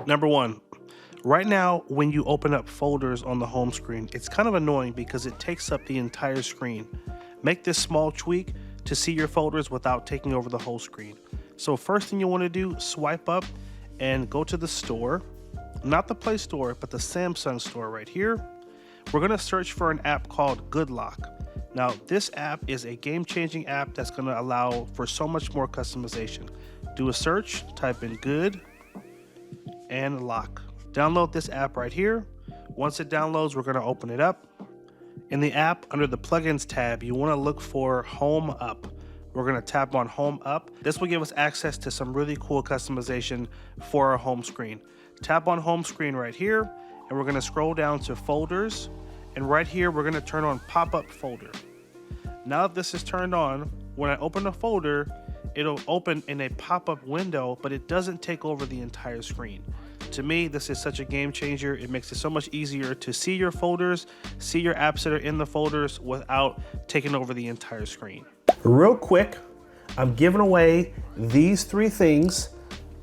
Number one, right now when you open up folders on the home screen, it's kind of annoying because it takes up the entire screen. Make this small tweak to see your folders without taking over the whole screen. So first thing you want to do, swipe up and go to the store, not the Play Store, but the Samsung store right here. We're going to search for an app called Good Lock. Now, this app is a game-changing app that's going to allow for so much more customization. Do a search, type in Good and Lock. Download this app right here. Once it downloads, we're going to open it up. In the app, under the plugins tab, you want to look for Home Up. We're going to tap on Home Up. This will give us access to some really cool customization for our home screen. Tap on Home Screen right here, and we're going to scroll down to Folders. And right here, we're going to turn on Pop-Up Folder. Now that this is turned on, when I open a folder, it'll open in a pop-up window, but it doesn't take over the entire screen. To me, this is such a game changer. It makes it so much easier to see your folders, see your apps that are in the folders without taking over the entire screen. Real quick, I'm giving away these three things: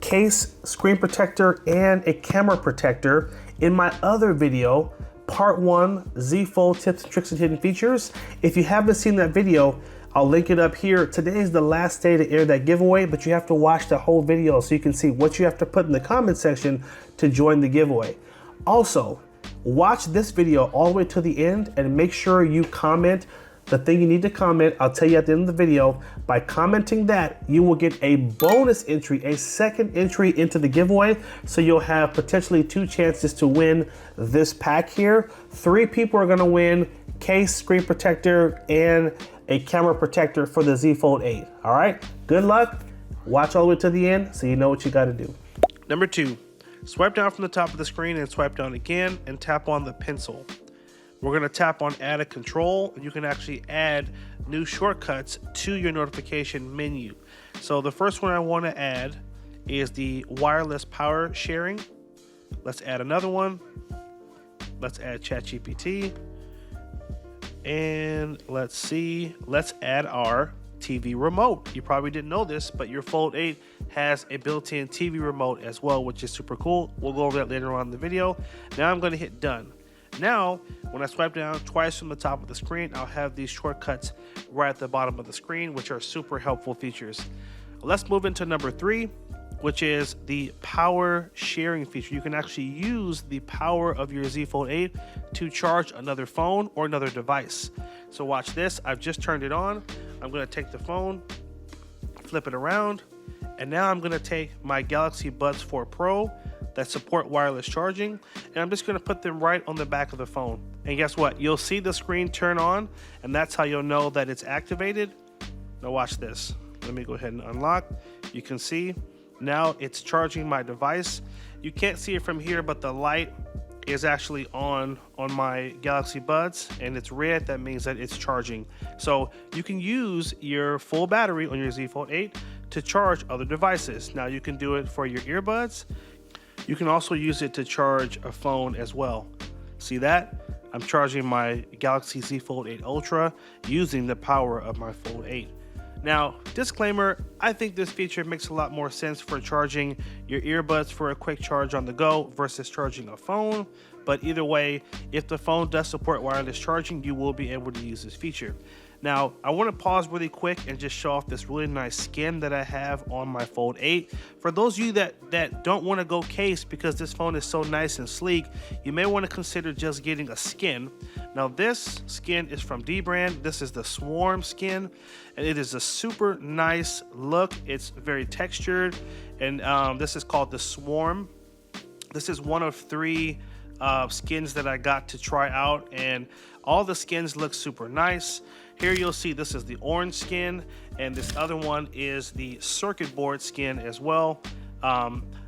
case, screen protector, and a camera protector in my other video, Part 1, Z Fold Tips, Tricks, and Hidden Features. If you haven't seen that video, I'll link it up here. Today is the last day to air that giveaway, but you have to watch the whole video so you can see what you have to put in the comment section to join the giveaway. Also, watch this video all the way to the end and make sure you comment the thing you need to comment. I'll tell you at the end of the video. By commenting that, you will get a bonus entry, a second entry into the giveaway. So you'll have potentially 2 chances to win this pack here. 3 people are gonna win case, screen protector, and a camera protector for the Z Fold 8. All right, good luck. Watch all the way to the end so you know what you gotta do. Number 2, swipe down from the top of the screen and swipe down again and tap on the pencil. We're gonna tap on Add a Control, and you can actually add new shortcuts to your notification menu. So the first one I wanna add is the wireless power sharing. Let's add another one. Let's add ChatGPT. And let's see, let's add our TV remote. You probably didn't know this, but your Fold 8 has a built-in TV remote as well, which is super cool. We'll go over that later on in the video. Now I'm gonna hit done. Now, when I swipe down twice from the top of the screen, I'll have these shortcuts right at the bottom of the screen, which are super helpful features. Let's move into number 3, which is the power sharing feature. You can actually use the power of your Z Fold 8 to charge another phone or another device. So watch this. I've just turned it on. I'm going to take the phone, flip it around, and now I'm going to take my Galaxy Buds 4 Pro that support wireless charging, and I'm just going to put them right on the back of the phone. And guess what? You'll see the screen turn on, and that's how you'll know that it's activated. Now watch this. Let me go ahead and unlock. You can see now it's charging my device. You can't see it from here, but the light is actually on my Galaxy Buds, and it's red. That means that it's charging. So you can use your full battery on your Z Fold 8 to charge other devices. Now you can do it for your earbuds. You can also use it to charge a phone as well. See that? I'm charging my Galaxy Z Fold 8 Ultra using the power of my Fold 8. Now, disclaimer, I think this feature makes a lot more sense for charging your earbuds for a quick charge on the go versus charging a phone. But either way, if the phone does support wireless charging, you will be able to use this feature. Now, I want to pause really quick and just show off this really nice skin that I have on my Fold 8. For those of you that don't want to go case because this phone is so nice and sleek, you may want to consider just getting a skin. Now, this skin is from DBrand. This is the Swarm skin, and it is a super nice look. It's very textured, and this is called the Swarm. This is one of 3 skins that I got to try out, and all the skins look super nice. Here you'll see this is the orange skin, and this other one is the circuit board skin as well.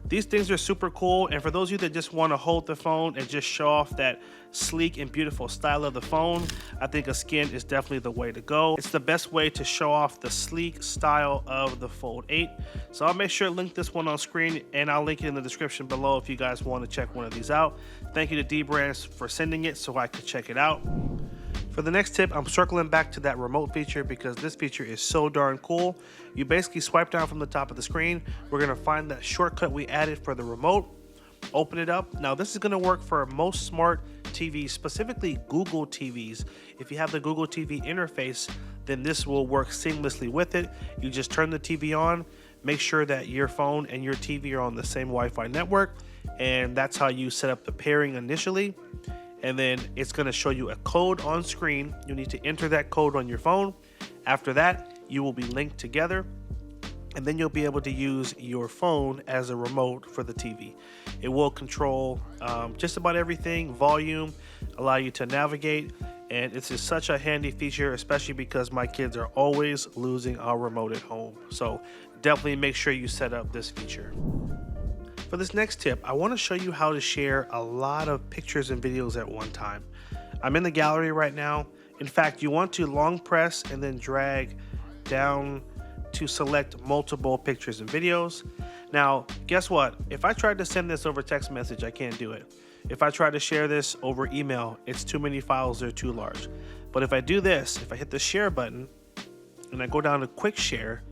These things are super cool, and for those of you that just want to hold the phone and just show off that sleek and beautiful style of the phone, I think a skin is definitely the way to go. It's the best way to show off the sleek style of the Fold 8. So I'll make sure to link this one on screen, and I'll link it in the description below if you guys want to check one of these out. Thank you to DBrand for sending it so I could check it out. For the next tip, I'm circling back to that remote feature because this feature is so darn cool. You basically swipe down from the top of the screen. We're gonna find that shortcut we added for the remote. open it up. Now this is going to work for most smart TVs, specifically Google TVs. If you have the Google TV interface, then this will work seamlessly with it. You just turn the TV on, make sure that your phone and your TV are on the same Wi-Fi network, and that's how you set up the pairing initially. And then it's going to show you a code on screen. You need to enter that code on your phone. After that, you will be linked together, and then you'll be able to use your phone as a remote for the TV. It will control just about everything, volume, allow you to navigate, and it's just such a handy feature, especially because my kids are always losing our remote at home. So definitely make sure you set up this feature. For this next tip, I want to show you how to share a lot of pictures and videos at one time. I'm in the gallery right now. In fact, you want to long press and then drag down to select multiple pictures and videos. Now, guess what? If I tried to send this over text message, I can't do it. If I try to share this over email, it's too many files, they're too large. But if I do this, if I hit the share button and I go down to quick share,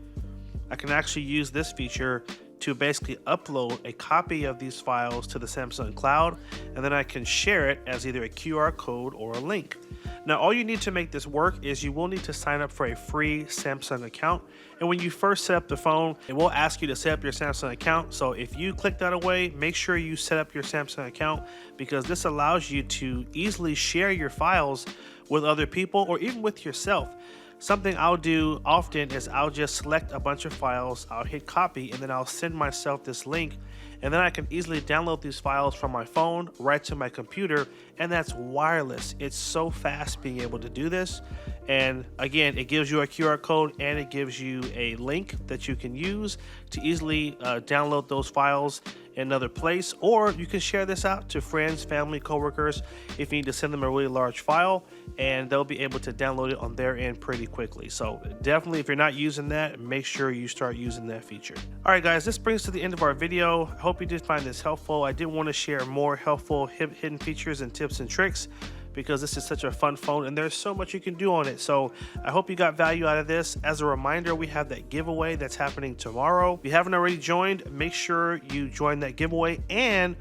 I can actually use this feature to basically upload a copy of these files to the Samsung cloud, and then I can share it as either a QR code or a link. Now, all you need to make this work is you will need to sign up for a free Samsung account. And when you first set up the phone, it will ask you to set up your Samsung account. So if you click that away, make sure you set up your Samsung account, because this allows you to easily share your files with other people or even with yourself. Something I'll do often is I'll just select a bunch of files, I'll hit copy, and then I'll send myself this link, and then I can easily download these files from my phone right to my computer, and that's wireless. It's so fast being able to do this. And again, it gives you a QR code and it gives you a link that you can use to easily download those files in another place, or you can share this out to friends, family, coworkers if you need to send them a really large file, and they'll be able to download it on their end pretty quickly. So definitely, if you're not using that, make sure you start using that feature. All right, guys, this brings to the end of our video. I hope you did find this helpful. I did want to share more helpful hidden features and tips and tricks, because this is such a fun phone and there's so much you can do on it. So I hope you got value out of this. As a reminder, we have that giveaway that's happening tomorrow. If you haven't already joined, make sure you join that giveaway. And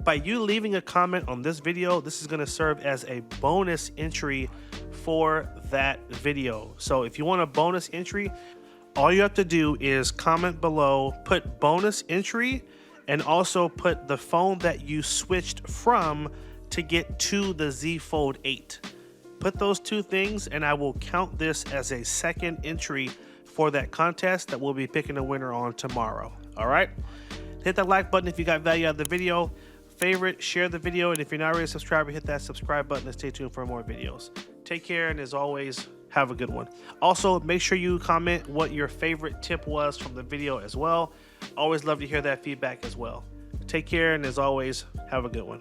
by you leaving a comment on this video, this is going to serve as a bonus entry for that video. So if you want a bonus entry, all you have to do is comment below, put bonus entry, and also put the phone that you switched from to get to the Z Fold 8. Put those two things and I will count this as a second entry for that contest that we'll be picking a winner on tomorrow. All right, hit that like button if you got value out of the video, favorite, share the video, and if you're not already a subscriber, hit that subscribe button and stay tuned for more videos. Take care, and as always, have a good one. Also, make sure you comment what your favorite tip was from the video as well. Always love to hear that feedback as well. Take care, and as always, have a good one.